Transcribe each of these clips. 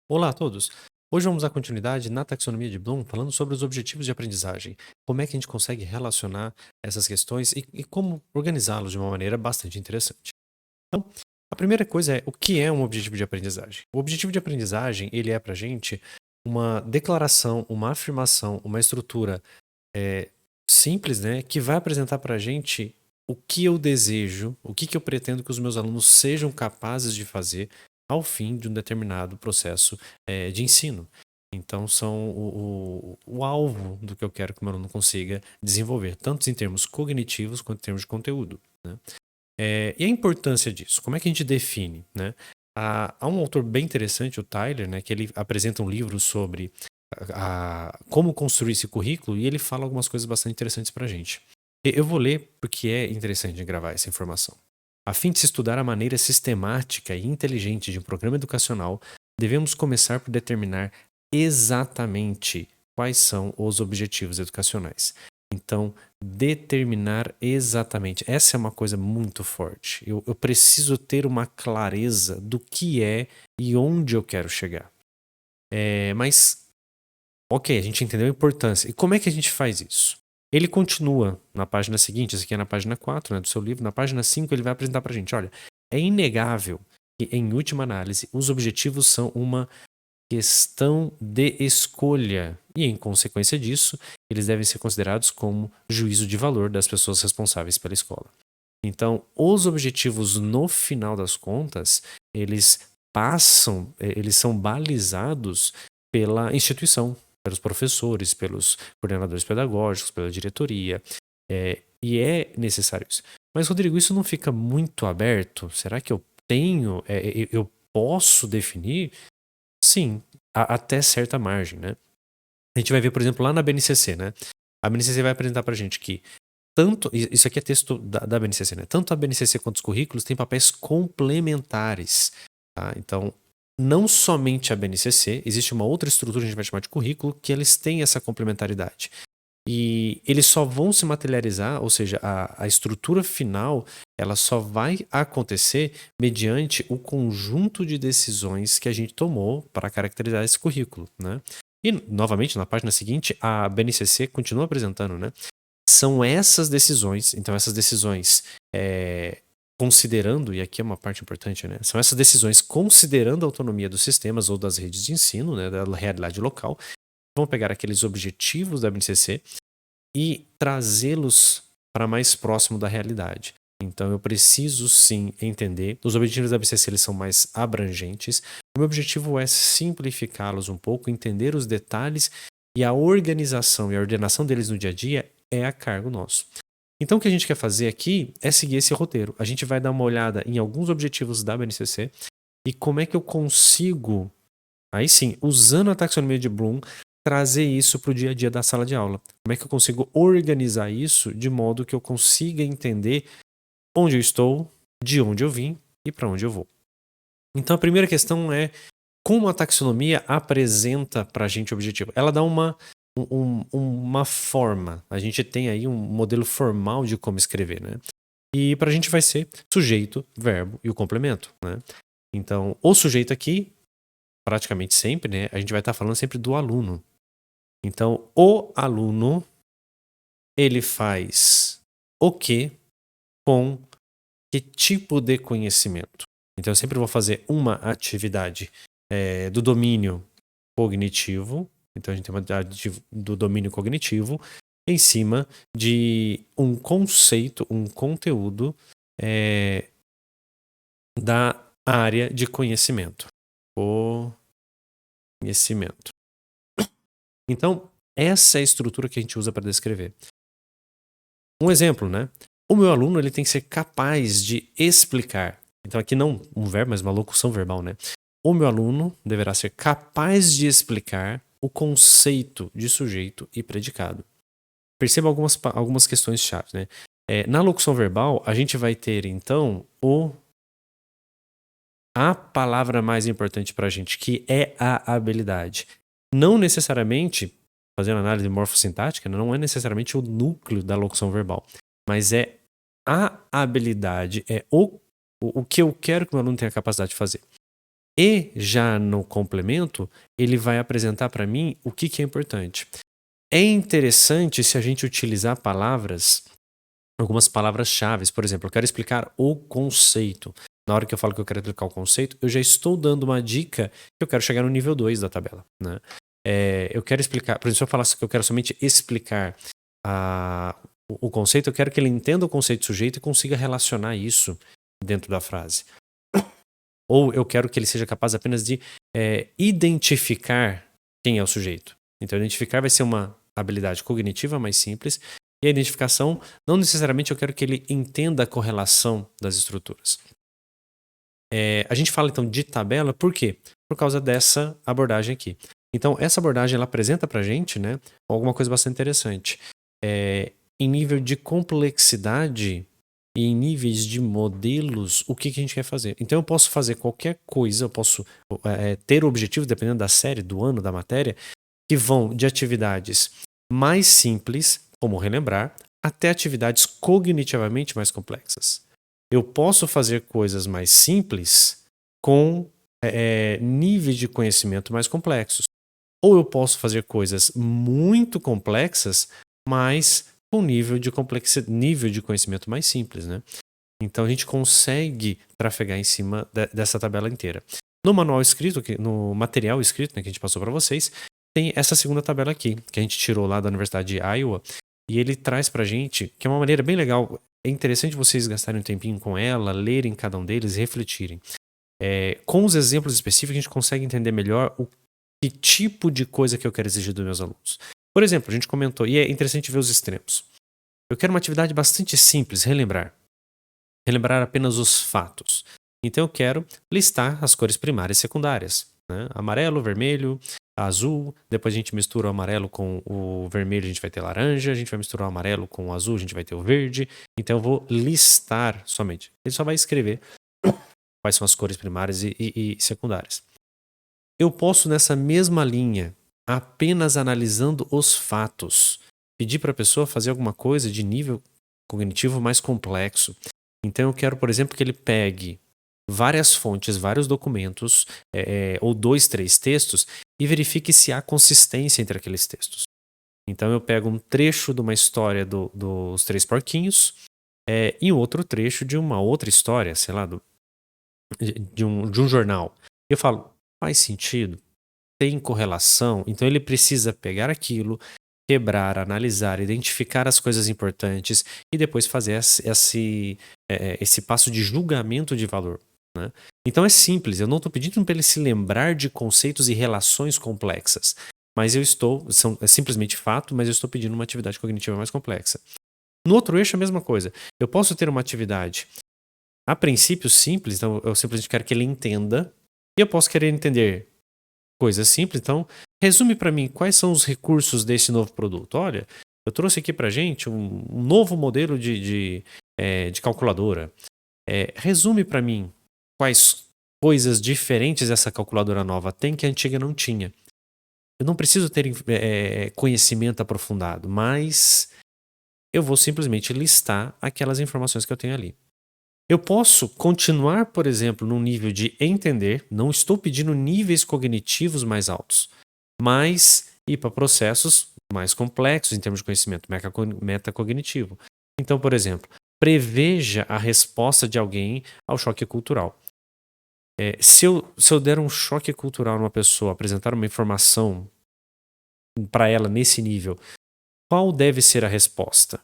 Olá a todos! Hoje vamos dar continuidade na taxonomia de Bloom, falando sobre os objetivos de aprendizagem. Como é que a gente consegue relacionar essas questões e como organizá-los de uma maneira bastante interessante. Então, a primeira coisa é o que é um objetivo de aprendizagem? O objetivo de aprendizagem, ele é pra gente uma declaração, uma afirmação, uma estrutura é, simples, né, que vai apresentar pra gente o que eu desejo, o que eu pretendo que os meus alunos sejam capazes de fazer ao fim de um determinado processo de ensino. Então, são o alvo do que eu quero que o meu aluno consiga desenvolver, tanto em termos cognitivos quanto em termos de conteúdo, né? E a importância disso? Como é que a gente define, né? Há um autor bem interessante, o Tyler, né, que ele apresenta um livro sobre como construir esse currículo e ele fala algumas coisas bastante interessantes para a gente. Eu vou ler porque é interessante gravar essa informação. A fim de se estudar a maneira sistemática e inteligente de um programa educacional, devemos começar por determinar exatamente quais são os objetivos educacionais. Então, determinar exatamente. Essa é uma coisa muito forte. Eu preciso ter uma clareza do que é e onde eu quero chegar. Mas, ok, a gente entendeu a importância. E como é que a gente faz isso? Ele continua na página seguinte, essa aqui é na página 4, né, do seu livro. Na página 5 ele vai apresentar pra gente, olha, é inegável que, em última análise, os objetivos são uma questão de escolha e, em consequência disso, eles devem ser considerados como juízo de valor das pessoas responsáveis pela escola. Então, os objetivos, no final das contas, eles são balizados pela instituição, pelos professores, pelos coordenadores pedagógicos, pela diretoria, e é necessário isso. Mas, Rodrigo, isso não fica muito aberto? Será que eu posso definir? Sim, até certa margem, né? A gente vai ver, por exemplo, lá na BNCC, né? A BNCC vai apresentar pra gente que isso aqui é texto da BNCC, né? Tanto a BNCC quanto os currículos têm papéis complementares, tá? Então, não somente a BNCC, existe uma outra estrutura que a gente vai chamar de currículo, que eles têm essa complementaridade. E eles só vão se materializar, ou seja, a estrutura final, ela só vai acontecer mediante o conjunto de decisões que a gente tomou para caracterizar esse currículo, né? E, novamente, na página seguinte, a BNCC continua apresentando, né? São essas decisões, então essas decisões considerando, e aqui é uma parte importante, né? São essas decisões considerando a autonomia dos sistemas ou das redes de ensino, né? Da realidade local, vão pegar aqueles objetivos da BNCC e trazê-los para mais próximo da realidade. Então eu preciso sim entender. Os objetivos da BCC eles são mais abrangentes. O meu objetivo é simplificá-los um pouco, entender os detalhes e a organização e a ordenação deles no dia a dia é a cargo nosso. Então o que a gente quer fazer aqui é seguir esse roteiro. A gente vai dar uma olhada em alguns objetivos da BNCC e como é que eu consigo, aí sim, usando a taxonomia de Bloom, trazer isso para o dia a dia da sala de aula. Como é que eu consigo organizar isso de modo que eu consiga entender onde eu estou, de onde eu vim e para onde eu vou. Então a primeira questão é como a taxonomia apresenta para a gente o objetivo. Ela dá uma forma. A gente tem aí um modelo formal de como escrever, né? E para a gente vai ser sujeito, verbo e o complemento, né? Então o sujeito aqui, praticamente sempre, né? A gente vai estar falando sempre do aluno. Então, o aluno, ele faz o que com que tipo de conhecimento? Então, eu sempre vou fazer uma atividade do domínio cognitivo. Então, a gente tem uma atividade do domínio cognitivo em cima de um conceito, um conteúdo da área de conhecimento. Conhecimento. Então, essa é a estrutura que a gente usa para descrever. Um exemplo, né? O meu aluno ele tem que ser capaz de explicar. Então aqui não um verbo, mas uma locução verbal, né? O meu aluno deverá ser capaz de explicar o conceito de sujeito e predicado. Perceba algumas questões chave, né? Na locução verbal, a gente vai ter então a palavra mais importante para a gente, que é a habilidade. Não necessariamente, fazendo análise morfossintática, não é necessariamente o núcleo da locução verbal, mas é a habilidade, é o que eu quero que o meu aluno tenha capacidade de fazer. E já no complemento, ele vai apresentar para mim o que é importante. É interessante se a gente utilizar algumas palavras-chave. Por exemplo, eu quero explicar o conceito. Na hora que eu falo que eu quero explicar o conceito, eu já estou dando uma dica que eu quero chegar no nível 2 da tabela, né? Eu quero explicar, por exemplo, se eu falasse que eu quero somente explicar o conceito, eu quero que ele entenda o conceito sujeito e consiga relacionar isso dentro da frase. Ou eu quero que ele seja capaz apenas de identificar quem é o sujeito. Então, identificar vai ser uma habilidade cognitiva mais simples. E a identificação, não necessariamente eu quero que ele entenda a correlação das estruturas. A gente fala então de tabela, por quê? Por causa dessa abordagem aqui. Então, essa abordagem ela apresenta pra gente, né, alguma coisa bastante interessante. Em nível de complexidade e em níveis de modelos, o que a gente quer fazer. Então, eu posso fazer qualquer coisa, eu posso ter objetivos, dependendo da série, do ano, da matéria, que vão de atividades mais simples, como relembrar, até atividades cognitivamente mais complexas. Eu posso fazer coisas mais simples com níveis de conhecimento mais complexos. Ou eu posso fazer coisas muito complexas, mas com nível de conhecimento mais simples, né? Então a gente consegue trafegar em cima dessa tabela inteira. No manual escrito, no material escrito, né, que a gente passou para vocês, tem essa segunda tabela aqui, que a gente tirou lá da Universidade de Iowa, e ele traz pra gente, que é uma maneira bem legal, é interessante vocês gastarem um tempinho com ela, lerem cada um deles e refletirem. Com os exemplos específicos, a gente consegue entender melhor que tipo de coisa que eu quero exigir dos meus alunos. Por exemplo, a gente comentou, e é interessante ver os extremos. Eu quero uma atividade bastante simples, relembrar. Relembrar apenas os fatos. Então eu quero listar as cores primárias e secundárias. Né? Amarelo, vermelho, azul. Depois a gente mistura o amarelo com o vermelho, a gente vai ter laranja. A gente vai misturar o amarelo com o azul, a gente vai ter o verde. Então eu vou listar somente. Ele só vai escrever quais são as cores primárias e secundárias. Eu posso, nessa mesma linha, apenas analisando os fatos, pedir para a pessoa fazer alguma coisa de nível cognitivo mais complexo. Então eu quero, por exemplo, que ele pegue várias fontes, vários documentos, ou 2, 3 textos, e verifique se há consistência entre aqueles textos. Então eu pego um trecho de uma história dos Três Porquinhos e outro trecho de uma outra história, sei lá, de um jornal. Eu falo, faz sentido? Tem correlação? Então ele precisa pegar aquilo, quebrar, analisar, identificar as coisas importantes e depois fazer esse passo de julgamento de valor. Né? Então é simples, eu não estou pedindo para ele se lembrar de conceitos e relações complexas, mas é simplesmente fato, mas eu estou pedindo uma atividade cognitiva mais complexa. No outro eixo, a mesma coisa. Eu posso ter uma atividade, a princípio, simples, então eu simplesmente quero que ele entenda, e eu posso querer entender coisas simples, então resume para mim quais são os recursos desse novo produto. Olha, eu trouxe aqui para gente um novo modelo de calculadora. Resume para mim quais coisas diferentes essa calculadora nova tem que a antiga não tinha. Eu não preciso ter conhecimento aprofundado, mas eu vou simplesmente listar aquelas informações que eu tenho ali. Eu posso continuar, por exemplo, num nível de entender, não estou pedindo níveis cognitivos mais altos, mas ir para processos mais complexos em termos de conhecimento metacognitivo. Então, por exemplo, preveja a resposta de alguém ao choque cultural. Se eu der um choque cultural numa pessoa, apresentar uma informação para ela nesse nível, qual deve ser a resposta?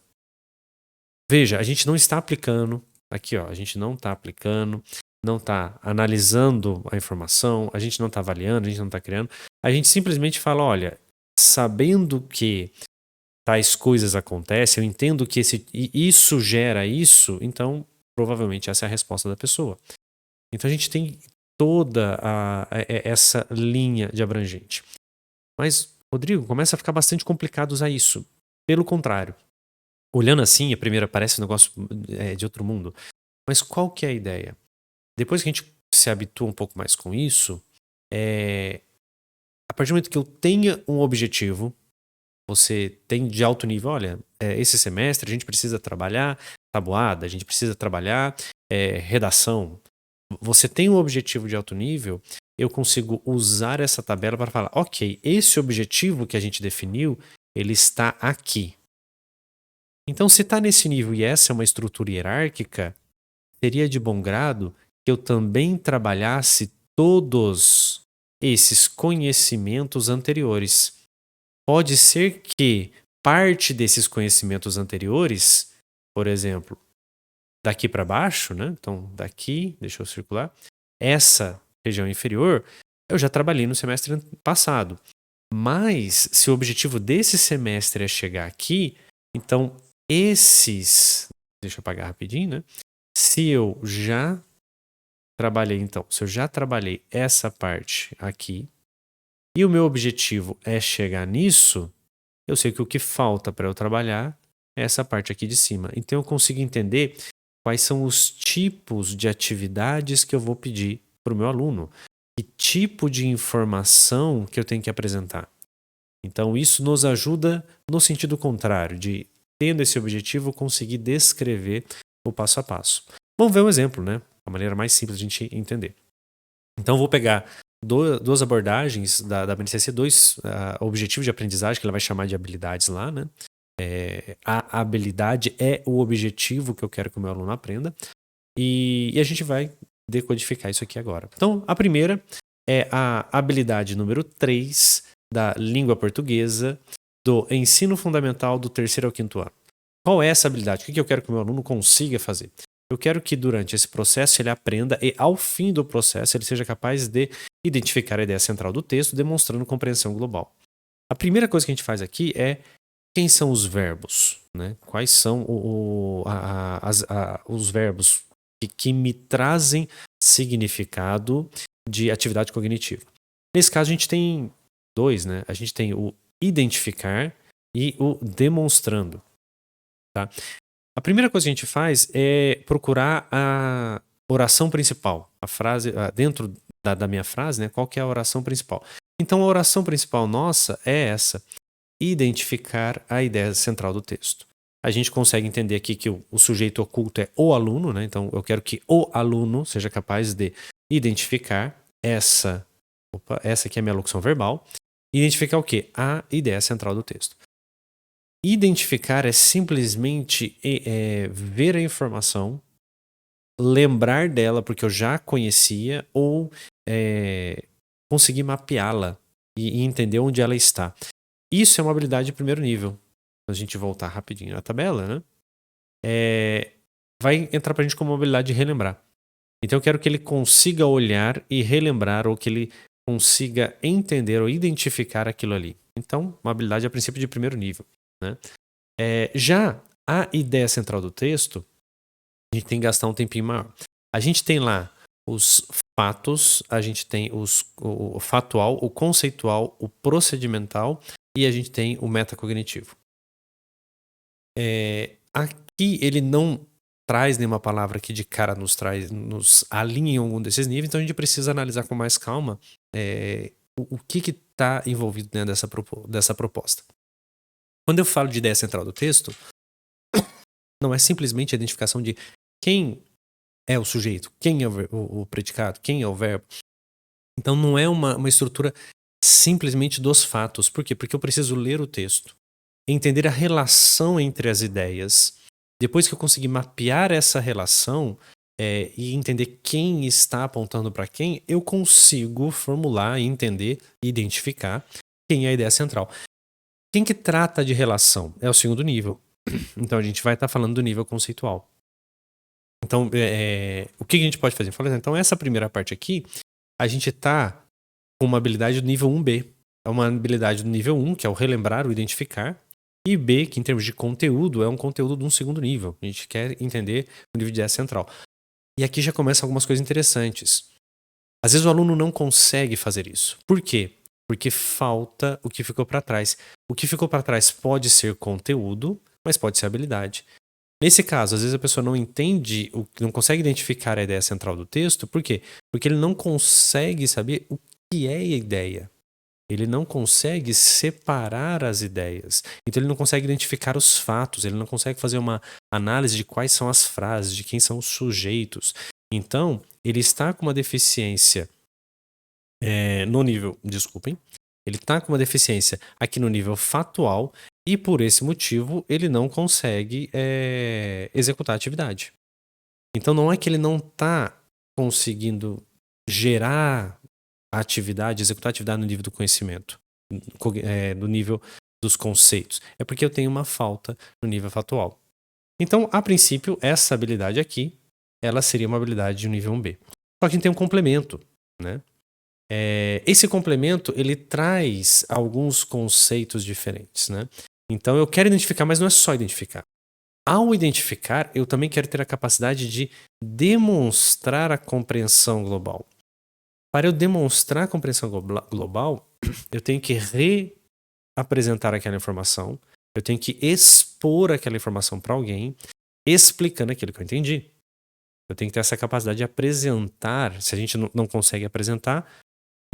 Veja, a gente não está aplicando. Aqui, ó, a gente não está aplicando, não está analisando a informação, a gente não está avaliando, a gente não está criando. A gente simplesmente fala, olha, sabendo que tais coisas acontecem, eu entendo que isso gera isso, então provavelmente essa é a resposta da pessoa. Então a gente tem toda essa linha de abrangente. Mas, Rodrigo, começa a ficar bastante complicado usar isso. Pelo contrário. Olhando assim, a primeira parece um negócio de outro mundo. Mas qual que é a ideia? Depois que a gente se habitua um pouco mais com isso, a partir do momento que eu tenha um objetivo, você tem de alto nível, olha, esse semestre a gente precisa trabalhar tabuada, a gente precisa trabalhar redação. você tem um objetivo de alto nível, eu consigo usar essa tabela para falar, ok, esse objetivo que a gente definiu, ele está aqui. Então, se está nesse nível e essa é uma estrutura hierárquica, seria de bom grado que eu também trabalhasse todos esses conhecimentos anteriores. Pode ser que parte desses conhecimentos anteriores, por exemplo, daqui para baixo, né? Então, daqui, deixa eu circular, essa região inferior, eu já trabalhei no semestre passado. Mas, se o objetivo desse semestre é chegar aqui, então esses. Deixa eu apagar rapidinho, né? Se eu já trabalhei, então, se eu já trabalhei essa parte aqui, e o meu objetivo é chegar nisso, eu sei que o que falta para eu trabalhar é essa parte aqui de cima. Então eu consigo entender quais são os tipos de atividades que eu vou pedir para o meu aluno, que tipo de informação que eu tenho que apresentar. Então isso nos ajuda no sentido contrário, de tendo esse objetivo, conseguir descrever o passo a passo. Vamos ver um exemplo, né? A maneira mais simples de a gente entender. Então, eu vou pegar duas abordagens da BNCC, dois objetivos de aprendizagem, que ela vai chamar de habilidades lá, né? A habilidade é o objetivo que eu quero que o meu aluno aprenda. E a gente vai decodificar isso aqui agora. Então, a primeira é a habilidade número 3 da língua portuguesa do ensino fundamental do 3º ao 5º ano. Qual é essa habilidade? O que eu quero que o meu aluno consiga fazer? Eu quero que durante esse processo ele aprenda e ao fim do processo ele seja capaz de identificar a ideia central do texto, demonstrando compreensão global. A primeira coisa que a gente faz aqui é quem são os verbos, né? Quais são os verbos que me trazem significado de atividade cognitiva. Nesse caso a gente tem dois, né? A gente tem o identificar e o demonstrando. Tá? A primeira coisa que a gente faz é procurar a oração principal. A frase, dentro da minha frase, né, qual que é a oração principal? Então a oração principal nossa é essa: identificar a ideia central do texto. A gente consegue entender aqui que o sujeito oculto é o aluno, né? Então eu quero que o aluno seja capaz de identificar essa aqui é a minha locução verbal. Identificar o quê? A ideia central do texto. Identificar é simplesmente ver a informação, lembrar dela porque eu já conhecia ou conseguir mapeá-la e entender onde ela está. Isso é uma habilidade de primeiro nível. A gente voltar rapidinho na tabela, né? Vai entrar pra gente como uma habilidade de relembrar. Então eu quero que ele consiga olhar e relembrar, ou que ele consiga entender ou identificar aquilo ali. Então, uma habilidade a princípio de primeiro nível, né? Já a ideia central do texto, a gente tem que gastar um tempinho maior. A gente tem lá os fatos, a gente tem o fatual, o conceitual, o procedimental e a gente tem o metacognitivo. Aqui ele não traz nenhuma palavra que de cara nos alinha em algum desses níveis, então a gente precisa analisar com mais calma o que está envolvido dentro dessa proposta. Quando eu falo de ideia central do texto, não é simplesmente a identificação de quem é o sujeito, quem é o predicado, quem é o verbo. Então não é uma estrutura simplesmente dos fatos. Por quê? Porque eu preciso ler o texto, entender a relação entre as ideias. Depois que eu conseguir mapear essa relação e entender quem está apontando para quem, eu consigo formular, entender e identificar quem é a ideia central. Quem que trata de relação? É o segundo nível. Então a gente vai estar falando do nível conceitual. Então, o que a gente pode fazer? Então, essa primeira parte aqui, a gente está com uma habilidade do nível 1B. É uma habilidade do nível 1, que é o relembrar, o identificar. E B, que em termos de conteúdo, é um conteúdo de um segundo nível. A gente quer entender o nível de ideia central. E aqui já começam algumas coisas interessantes. Às vezes o aluno não consegue fazer isso. Por quê? Porque falta o que ficou para trás. O que ficou para trás pode ser conteúdo, mas pode ser habilidade. Nesse caso, às vezes a pessoa não entende, não consegue identificar a ideia central do texto. Por quê? Porque ele não consegue saber o que é a ideia. Ele não consegue separar as ideias. Então ele não consegue identificar os fatos, ele não consegue fazer uma análise de quais são as frases, de quem são os sujeitos. Então, ele está com uma deficiência no nível, desculpem, ele está com uma deficiência aqui no nível fatual e por esse motivo ele não consegue executar a atividade. Então não é que ele não está conseguindo gerar a atividade, executar a atividade no nível do conhecimento, no nível dos conceitos. É porque eu tenho uma falta no nível fatual. Então, a princípio, essa habilidade aqui, ela seria uma habilidade de nível 1B. Só que a gente tem um complemento, né? Esse complemento, ele traz alguns conceitos diferentes, né? Então, eu quero identificar, mas não é só identificar. Ao identificar, eu também quero ter a capacidade de demonstrar a compreensão global. Para eu demonstrar a compreensão global, eu tenho que reapresentar aquela informação, eu tenho que expor aquela informação para alguém, explicando aquilo que eu entendi. Eu tenho que ter essa capacidade de apresentar. Se a gente não consegue apresentar,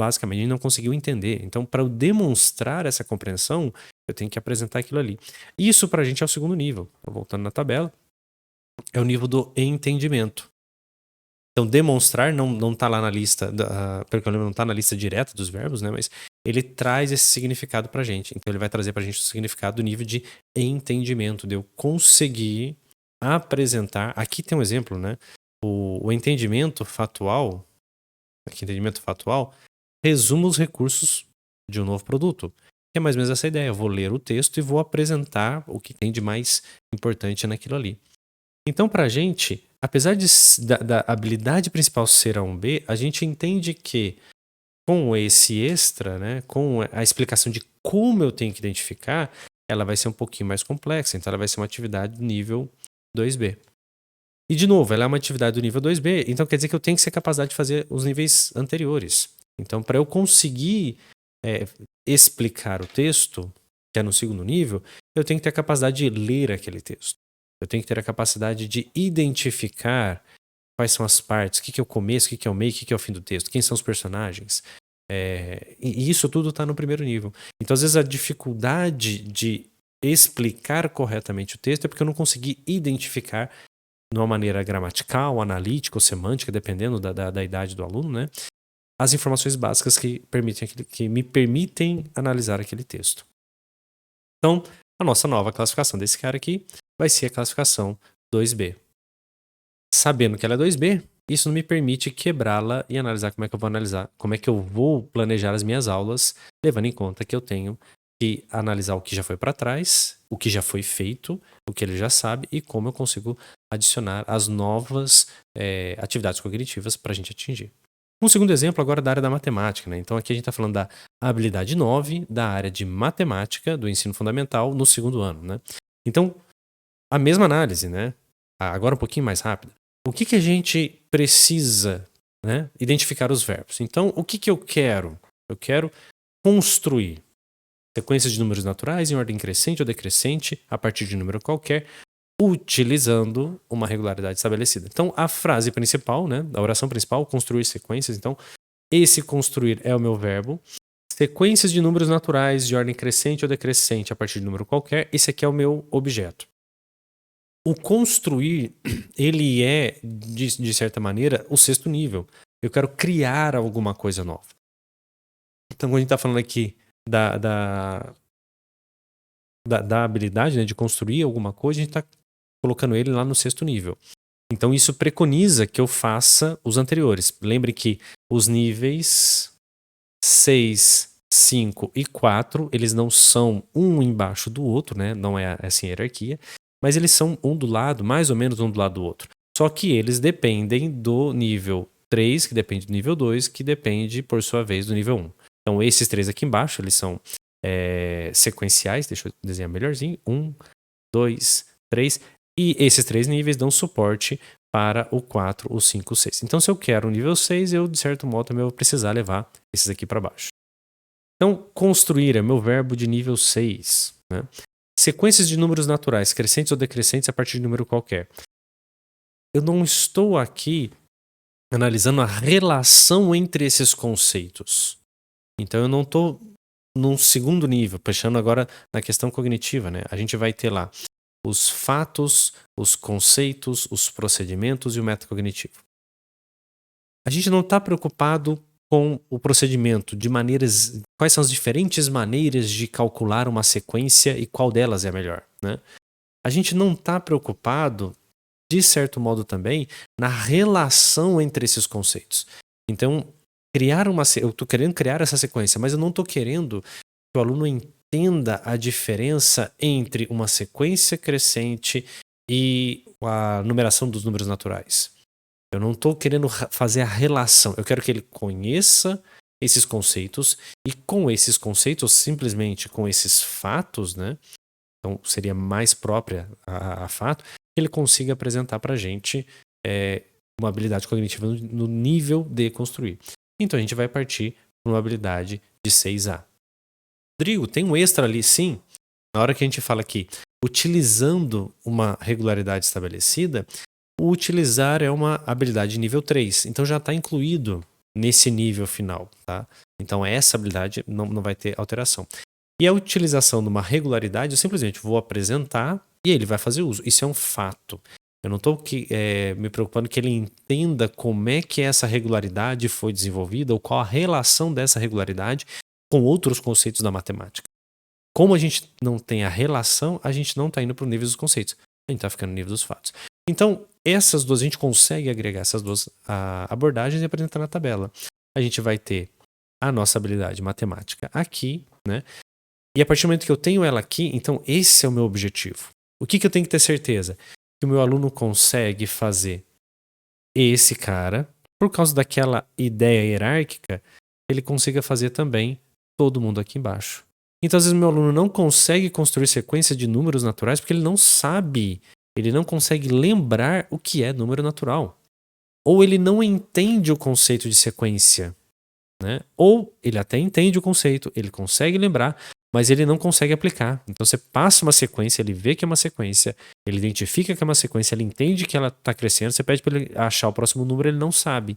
basicamente a gente não conseguiu entender. Então, para eu demonstrar essa compreensão, eu tenho que apresentar aquilo ali. Isso para a gente é o segundo nível. Voltando na tabela, é o nível do entendimento. Então, demonstrar não está lá na lista, pelo que eu lembro, não está na lista direta dos verbos, né? Mas ele traz esse significado para a gente. Então, ele vai trazer para a gente o significado do nível de entendimento, de eu conseguir apresentar. Aqui tem um exemplo, né? O entendimento fatual, resume os recursos de um novo produto. É mais ou menos essa ideia. Eu vou ler o texto e vou apresentar o que tem de mais importante naquilo ali. Então, para a gente, apesar da habilidade principal ser a 1B, a gente entende que com esse extra, né, com a explicação de como eu tenho que identificar, ela vai ser um pouquinho mais complexa. Então, ela vai ser uma atividade do nível 2B. E, de novo, ela é uma atividade do nível 2B, então quer dizer que eu tenho que ser capaz de fazer os níveis anteriores. Então, para eu conseguir explicar o texto, que é no segundo nível, eu tenho que ter a capacidade de ler aquele texto. Eu tenho que ter a capacidade de identificar quais são as partes, o que é o começo, o que é o meio, o que é o fim do texto, quem são os personagens. E isso tudo está no primeiro nível. Então, às vezes, a dificuldade de explicar corretamente o texto é porque eu não consegui identificar de uma maneira gramatical, analítica ou semântica, dependendo da idade do aluno, né? As informações básicas que me permitem analisar aquele texto. Então, a nossa nova classificação desse cara aqui vai ser a classificação 2B. Sabendo que ela é 2B, isso não me permite quebrá-la e analisar como é que eu vou analisar, como é que eu vou planejar as minhas aulas, levando em conta que eu tenho que analisar o que já foi para trás, o que já foi feito, o que ele já sabe e como eu consigo adicionar as novas atividades cognitivas para a gente atingir. Um segundo exemplo agora da área da matemática, né? Então aqui a gente está falando da habilidade 9 da área de matemática do ensino fundamental no segundo ano, né? Então, a mesma análise, né? Agora um pouquinho mais rápida. O que a gente precisa, né? Identificar os verbos. Então, o que eu quero? Eu quero construir sequências de números naturais em ordem crescente ou decrescente a partir de um número qualquer, utilizando uma regularidade estabelecida. Então, a frase principal, né, a oração principal, construir sequências. Então, esse construir é o meu verbo. Sequências de números naturais de ordem crescente ou decrescente a partir de um número qualquer, esse aqui é o meu objeto. O construir, ele é, de certa maneira, o sexto nível. Eu quero criar alguma coisa nova. Então, quando a gente está falando aqui da habilidade, né, de construir alguma coisa, a gente está colocando ele lá no sexto nível. Então, isso preconiza que eu faça os anteriores. Lembre que os níveis 6, 5 e 4, eles não são um embaixo do outro, né? Não é assim a hierarquia, mas eles são um do lado, mais ou menos um do lado do outro. Só que eles dependem do nível 3, que depende do nível 2, que depende, por sua vez, do nível 1. Então, esses três aqui embaixo, eles são sequenciais. Deixa eu desenhar melhorzinho. 1, 2, 3. E esses três níveis dão suporte para o 4, o 5, o 6. Então, se eu quero o nível 6, eu, de certo modo, também vou precisar levar esses aqui para baixo. Então, construir é meu verbo de nível 6. Né? Sequências de números naturais, crescentes ou decrescentes a partir de número qualquer. Eu não estou aqui analisando a relação entre esses conceitos. Então, eu não estou num segundo nível, fechando agora na questão cognitiva. Né? A gente vai ter lá os fatos, os conceitos, os procedimentos e o método cognitivo. A gente não está preocupado com o procedimento, quais são as diferentes maneiras de calcular uma sequência e qual delas é a melhor, né? A gente não está preocupado, de certo modo também, na relação entre esses conceitos. Então, eu estou querendo criar essa sequência, mas eu não estou querendo que o aluno entenda a diferença entre uma sequência crescente e a numeração dos números naturais. Eu não estou querendo fazer a relação. Eu quero que ele conheça esses conceitos e com esses conceitos, simplesmente com esses fatos, né? Então seria mais própria a fato, que ele consiga apresentar para a gente uma habilidade cognitiva no nível de construir. Então a gente vai partir para uma habilidade de 6A. Rodrigo, tem um extra ali, sim. Na hora que a gente fala aqui, utilizando uma regularidade estabelecida, o utilizar é uma habilidade de nível 3. Então já está incluído nesse nível final, tá? Então essa habilidade não vai ter alteração. E a utilização de uma regularidade, eu simplesmente vou apresentar e ele vai fazer uso. Isso é um fato. Eu não estou me preocupando que ele entenda como é que essa regularidade foi desenvolvida ou qual a relação dessa regularidade com outros conceitos da matemática. Como a gente não tem a relação, a gente não está indo para o nível dos conceitos. A gente está ficando no nível dos fatos. Então, essas duas, a gente consegue agregar essas duas abordagens e apresentar na tabela. A gente vai ter a nossa habilidade matemática aqui, né? E a partir do momento que eu tenho ela aqui, então esse é o meu objetivo. O que eu tenho que ter certeza? Que o meu aluno consegue fazer esse cara, por causa daquela ideia hierárquica, ele consiga fazer também todo mundo aqui embaixo. Então, às vezes, meu aluno não consegue construir sequência de números naturais porque ele não sabe, ele não consegue lembrar o que é número natural. Ou ele não entende o conceito de sequência, né? Ou ele até entende o conceito, ele consegue lembrar, mas ele não consegue aplicar. Então você passa uma sequência, ele vê que é uma sequência, ele identifica que é uma sequência, ele entende que ela está crescendo, você pede para ele achar o próximo número, ele não sabe.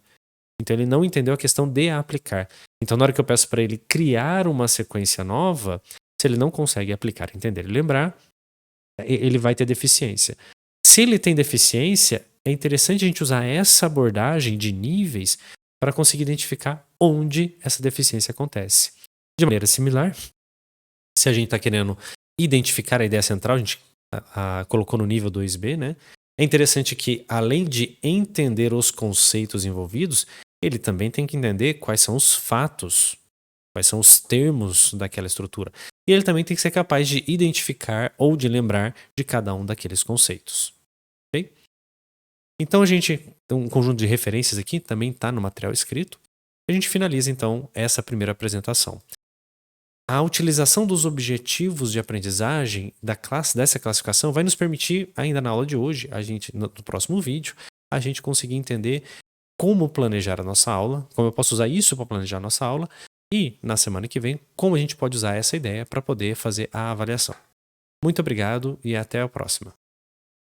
Então ele não entendeu a questão de aplicar. Então na hora que eu peço para ele criar uma sequência nova, se ele não consegue aplicar, entender e lembrar, ele vai ter deficiência. Se ele tem deficiência, é interessante a gente usar essa abordagem de níveis para conseguir identificar onde essa deficiência acontece. De maneira similar, se a gente está querendo identificar a ideia central, a gente colocou no nível 2B, né? É interessante que, além de entender os conceitos envolvidos, ele também tem que entender quais são os fatos, quais são os termos daquela estrutura. E ele também tem que ser capaz de identificar ou de lembrar de cada um daqueles conceitos. Okay? Então a gente tem um conjunto de referências aqui, também está no material escrito. A gente finaliza então essa primeira apresentação. A utilização dos objetivos de aprendizagem dessa classificação vai nos permitir, ainda na aula de hoje, no próximo vídeo, a gente conseguir entender como planejar a nossa aula, como eu posso usar isso para planejar a nossa aula, e na semana que vem, como a gente pode usar essa ideia para poder fazer a avaliação. Muito obrigado e até a próxima.